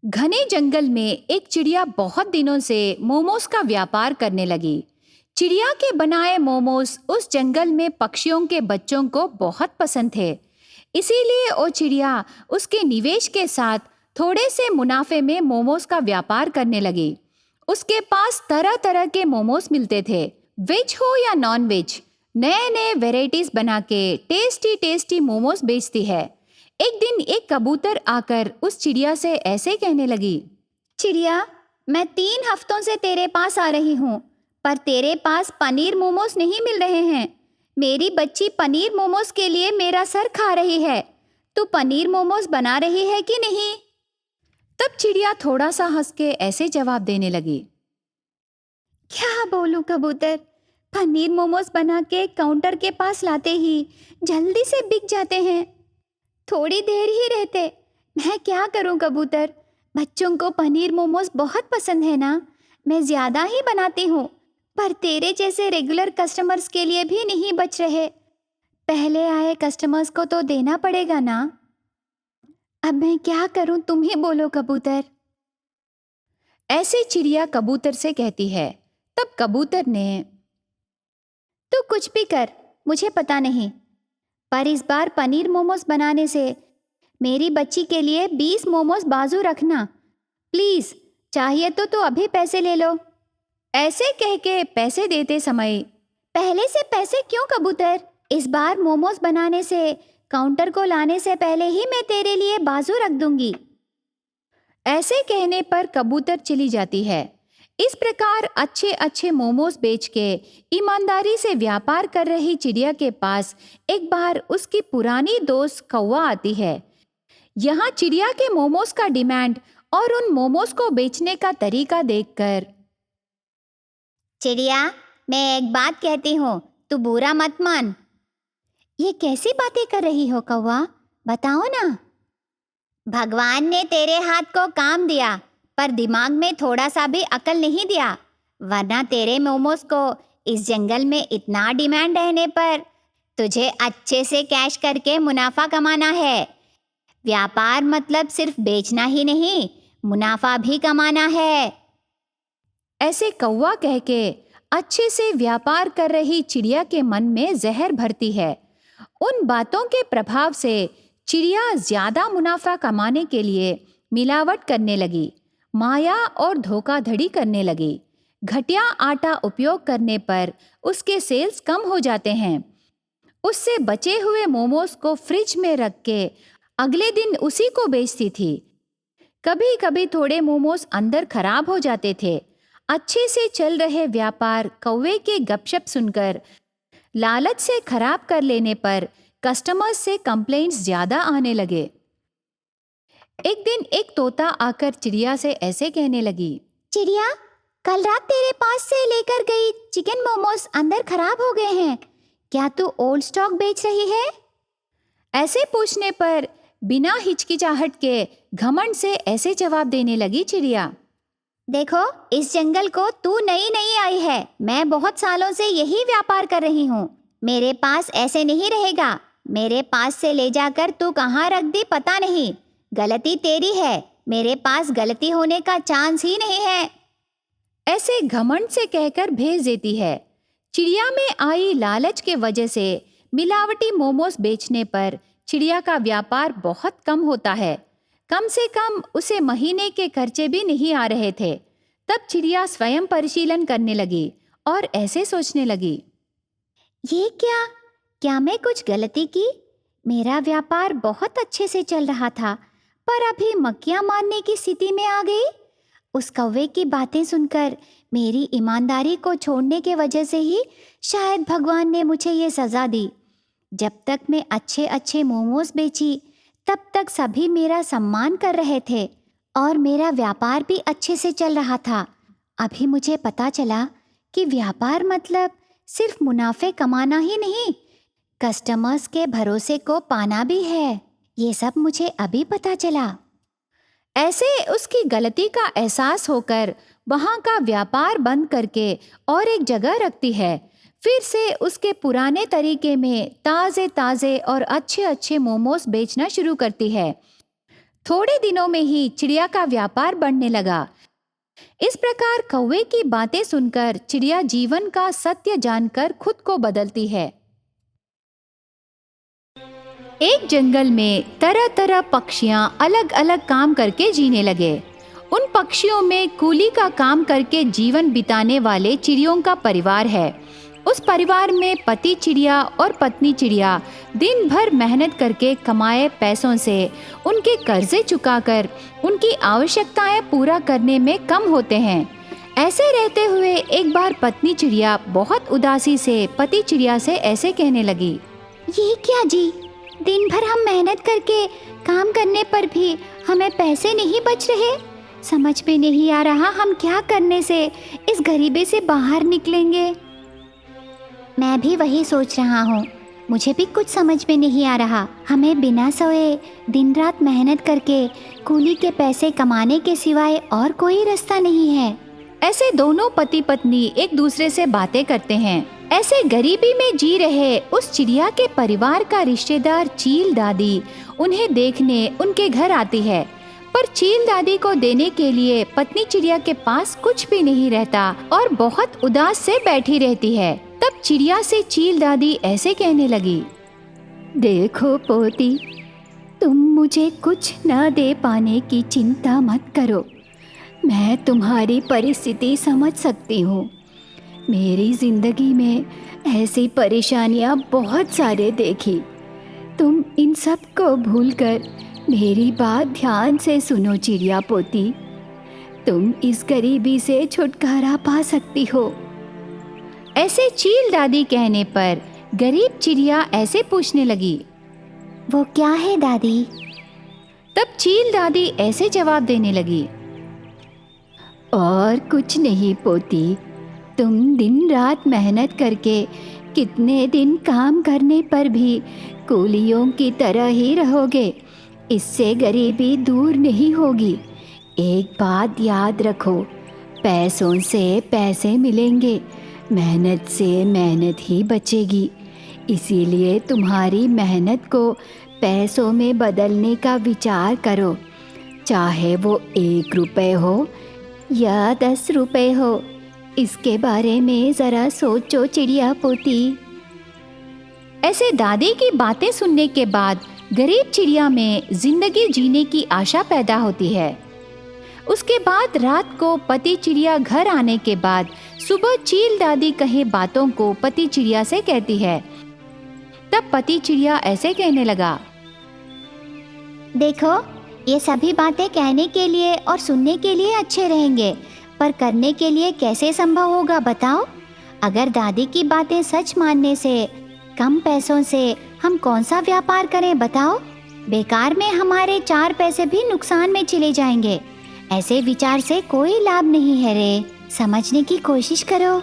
घने जंगल में एक चिड़िया बहुत दिनों से मोमोज का व्यापार करने लगी। चिड़िया के बनाए मोमोज उस जंगल में पक्षियों के बच्चों को बहुत पसंद थे। इसीलिए वो चिड़िया उसके निवेश के साथ थोड़े से मुनाफे में मोमोज का व्यापार करने लगी। उसके पास तरह तरह के मोमोज मिलते थे, वेज हो या नॉन वेज। नए नए वेराइटीज बना के टेस्टी टेस्टी मोमोज बेचती है। एक दिन एक कबूतर आकर उस चिड़िया से ऐसे कहने लगी, चिड़िया, मैं 3 हफ्तों से तेरे पास आ रही हूँ, पर तेरे पास पनीर मोमोज नहीं मिल रहे हैं। मेरी बच्ची पनीर मोमोज के लिए मेरा सर खा रही है। तू पनीर मोमोज बना रही है कि नहीं? तब चिड़िया थोड़ा सा हंस के ऐसे जवाब देने लगी, क्या बोलूं कबूतर, पनीर मोमोज बना के काउंटर के पास लाते ही जल्दी से बिक जाते हैं। थोड़ी देर ही रहते। मैं क्या करूं कबूतर, बच्चों को पनीर मोमोज बहुत पसंद है ना। मैं ज्यादा ही बनाती हूँ, पर तेरे जैसे रेगुलर कस्टमर्स के लिए भी नहीं बच रहे। पहले आए कस्टमर्स को तो देना पड़ेगा ना। अब मैं क्या करूं, तुम ही बोलो कबूतर। ऐसे चिड़िया कबूतर से कहती है। तब कबूतर ने, तू कुछ भी कर, मुझे पता नहीं, पर इस बार पनीर मोमोज बनाने से मेरी बच्ची के लिए 20 मोमोज बाजू रखना प्लीज। चाहिए तो तू अभी पैसे ले लो। ऐसे कह के पैसे देते समय, पहले से पैसे क्यों कबूतर, इस बार मोमोज बनाने से काउंटर को लाने से पहले ही मैं तेरे लिए बाजू रख दूंगी। ऐसे कहने पर कबूतर चली जाती है। इस प्रकार अच्छे अच्छे मोमोज बेच के ईमानदारी से व्यापार कर रही चिड़िया के पास एक बार उसकी पुरानी दोस्त कौवा आती है। यहाँ चिड़िया के मोमोज का डिमांड और उन मोमोज को बेचने का तरीका देखकर, चिड़िया, मैं एक बात कहती हूँ, तू बुरा मत मान। ये कैसी बातें कर रही हो कौवा, बताओ ना। भगवान ने तेरे हाथ को काम दिया, पर दिमाग में थोड़ा सा भी अकल नहीं दिया, वरना तेरे मोमोज को इस जंगल में इतना डिमांड रहने पर तुझे अच्छे से कैश करके मुनाफा कमाना है। व्यापार मतलब सिर्फ बेचना ही नहीं, मुनाफा भी कमाना है। ऐसे कौवा कह के अच्छे से व्यापार कर रही चिड़िया के मन में जहर भरती है। उन बातों के प्रभाव से चिड़िया ज्यादा मुनाफा कमाने के लिए मिलावट करने लगी, माया और धोखाधड़ी करने लगी। घटिया आटा उपयोग करने पर उसके सेल्स कम हो जाते हैं। उससे बचे हुए मोमोज को फ्रिज में रख के अगले दिन उसी को बेचती थी। कभी कभी थोड़े मोमोज अंदर खराब हो जाते थे। अच्छे से चल रहे व्यापार कौवे के गपशप सुनकर लालच से खराब कर लेने पर कस्टमर्स से कंप्लेंट्स ज्यादा आने लगे। एक दिन एक तोता आकर चिड़िया से ऐसे कहने लगी, चिड़िया, कल रात तेरे पास से लेकर गई चिकन मोमोज अंदर खराब हो गए हैं। क्या तू ओल्ड स्टॉक बेच रही है? ऐसे पूछने पर बिना हिचकिचाहट के घमंड से ऐसे जवाब देने लगी चिड़िया, देखो, इस जंगल को तू नई नई आई है, मैं बहुत सालों से यही व्यापार कर रही हूँ। मेरे पास ऐसे नहीं रहेगा। मेरे पास से ले जाकर तू कहाँ रख दी पता नहीं। गलती तेरी है, मेरे पास गलती होने का चांस ही नहीं है। ऐसे घमंड से कहकर भेज देती है। चिड़िया में आई लालच के वजह से मिलावटी मोमोज बेचने पर चिड़िया का व्यापार बहुत कम होता है। कम से कम उसे महीने के खर्चे भी नहीं आ रहे थे। तब चिड़िया स्वयं परिशीलन करने लगी और ऐसे सोचने लगी, ये क्या मैं कुछ गलती की? मेरा व्यापार बहुत अच्छे से चल रहा था, पर अभी मक्खियां मारने की स्थिति में आ गई। उस कौवे की बातें सुनकर मेरी ईमानदारी को छोड़ने के वजह से ही शायद भगवान ने मुझे ये सजा दी। जब तक मैं अच्छे अच्छे मोमोज बेची, तब तक सभी मेरा सम्मान कर रहे थे और मेरा व्यापार भी अच्छे से चल रहा था। अभी मुझे पता चला कि व्यापार मतलब सिर्फ मुनाफे कमाना ही नहीं, कस्टमर्स के भरोसे को पाना भी है। ये सब मुझे अभी पता चला। ऐसे उसकी गलती का एहसास होकर वहां का व्यापार बंद करके और एक जगह रखती है। फिर से उसके पुराने तरीके में ताज़े ताज़े और अच्छे अच्छे मोमोज बेचना शुरू करती है। थोड़े दिनों में ही चिड़िया का व्यापार बढ़ने लगा। इस प्रकार कौवे की बातें सुनकर चिड़िया जीवन का सत्य जानकर खुद को बदलती है। एक जंगल में तरह तरह पक्षियां अलग अलग काम करके जीने लगे। उन पक्षियों में कूली का काम करके जीवन बिताने वाले चिड़ियों का परिवार है। उस परिवार में पति चिड़िया और पत्नी चिड़िया दिन भर मेहनत करके कमाए पैसों से उनके कर्जे चुकाकर उनकी आवश्यकताएं पूरा करने में कम होते हैं। ऐसे रहते हुए एक बार पत्नी चिड़िया बहुत उदासी से पति चिड़िया से ऐसे कहने लगी, ये क्या जी, दिन भर हम मेहनत करके काम करने पर भी हमें पैसे नहीं बच रहे। समझ में नहीं आ रहा हम क्या करने से इस गरीबी से बाहर निकलेंगे। मैं भी वही सोच रहा हूँ, मुझे भी कुछ समझ में नहीं आ रहा। हमें बिना सोए दिन रात मेहनत करके कूली के पैसे कमाने के सिवाय और कोई रास्ता नहीं है। ऐसे दोनों पति पत्नी एक दूसरे से बातें करते हैं। ऐसे गरीबी में जी रहे उस चिड़िया के परिवार का रिश्तेदार चील दादी उन्हें देखने उनके घर आती है, पर चील दादी को देने के लिए पत्नी चिड़िया के पास कुछ भी नहीं रहता और बहुत उदास से बैठी रहती है। तब चिड़िया से चील दादी ऐसे कहने लगी, देखो पोती, तुम मुझे कुछ न दे पाने की चिंता मत करो। मैं तुम्हारी परिस्थिति समझ सकती हूँ। मेरी जिंदगी में ऐसी परेशानियाँ बहुत सारे देखी। तुम इन सब को भूलकर मेरी बात ध्यान से सुनो चिड़िया पोती। तुम इस गरीबी से छुटकारा पा सकती हो। ऐसे चील दादी कहने पर गरीब चिड़िया ऐसे पूछने लगी, वो क्या है दादी? तब चील दादी ऐसे जवाब देने लगी, और कुछ नहीं पोती, तुम दिन रात मेहनत करके कितने दिन काम करने पर भी कूलियों की तरह ही रहोगे। इससे गरीबी दूर नहीं होगी। एक बात याद रखो, पैसों से पैसे मिलेंगे, मेहनत से मेहनत ही बचेगी। इसीलिए तुम्हारी मेहनत को पैसों में बदलने का विचार करो, चाहे वो 1 रुपए हो या 10 रुपए हो। इसके बारे में जरा सोचो चिड़िया पोती। ऐसे दादी की बातें सुनने के बाद गरीब चिड़िया में जिंदगी जीने की आशा पैदा होती है। उसके बाद रात को पति चिड़िया घर आने के बाद सुबह चील दादी कहे बातों को पति चिड़िया से कहती है। तब पति चिड़िया ऐसे कहने लगा, देखो, ये सभी बातें कहने के लिए और सुनने के लिए अच्छे रहेंगे, पर करने के लिए कैसे संभव होगा बताओ? अगर दादी की बातें सच मानने से कम पैसों से हम कौन सा व्यापार करें बताओ? बेकार में हमारे 4 पैसे भी नुकसान में चले जाएंगे। ऐसे विचार से कोई लाभ नहीं है रे, समझने की कोशिश करो।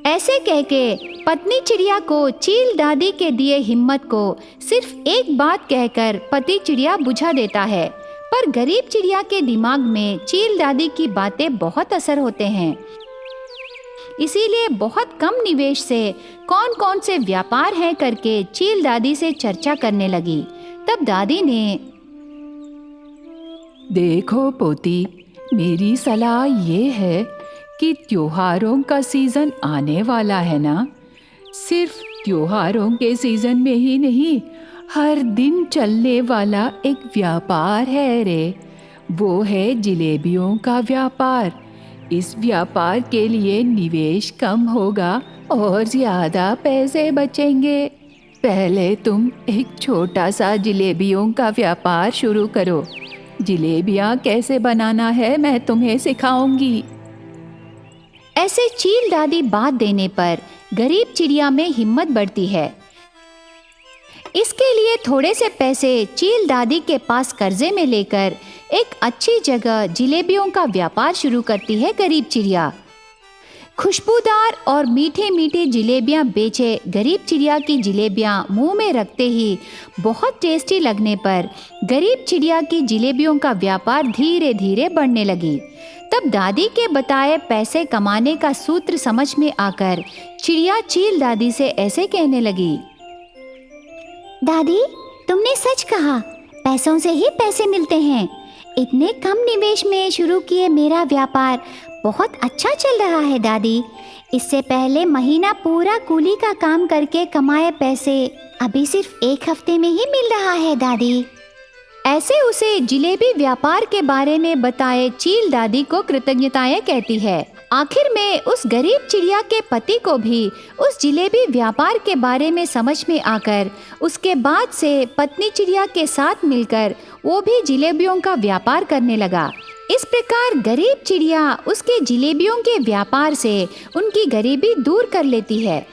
ऐसे कह के पत्नी चिड़िया को चील दादी के दिए हिम्मत को सिर्फ एक बात कहकर पति चिड़िया बुझा देता है, पर गरीब चिड़िया के दिमाग में चील दादी की बातें बहुत असर होते हैं। इसीलिए बहुत कम निवेश से कौन कौन से व्यापार हैं करके चील दादी से चर्चा करने लगी। तब दादी ने, देखो पोती, मेरी सलाह ये है कि त्योहारों का सीजन आने वाला है ना, सिर्फ त्योहारों के सीजन में ही नहीं, हर दिन चलने वाला एक व्यापार है रे, वो है जलेबियों का व्यापार। इस व्यापार के लिए निवेश कम होगा और ज़्यादा पैसे बचेंगे। पहले तुम एक छोटा सा जलेबियों का व्यापार शुरू करो। जलेबियाँ कैसे बनाना है मैं तुम्हें सिखाऊंगी। ऐसे चील दादी बात देने पर गरीब चिड़िया में हिम्मत बढ़ती है। इसके लिए थोड़े से पैसे चील दादी के पास कर्जे में लेकर एक अच्छी जगह जलेबियों का व्यापार शुरू करती है गरीब चिड़िया। खुशबूदार और मीठे मीठे जलेबियां बेचे गरीब चिड़िया की जलेबियां मुंह में रखते ही बहुत टेस्टी लगने पर गरीब चिड़िया की जलेबियों का व्यापार धीरे धीरे बढ़ने लगी। तब दादी के बताए पैसे कमाने का सूत्र समझ में आकर चिड़िया चील दादी से ऐसे कहने लगी, दादी, तुमने सच कहा, पैसों से ही पैसे मिलते हैं। इतने कम निवेश में शुरू किए मेरा व्यापार बहुत अच्छा चल रहा है दादी। इससे पहले महीना पूरा कूली का काम करके कमाए पैसे अभी सिर्फ 1 हफ्ते में ही मिल रहा है दादी। ऐसे उसे जिलेबी व्यापार के बारे में बताए चील दादी को कृतज्ञताएं कहती है। आखिर में उस गरीब चिड़िया के पति को भी उस जिलेबी व्यापार के बारे में समझ में आकर उसके बाद से पत्नी चिड़िया के साथ मिलकर वो भी जिलेबियों का व्यापार करने लगा। इस प्रकार गरीब चिड़िया उसके जिलेबियों के व्यापार से उनकी गरीबी दूर कर लेती है।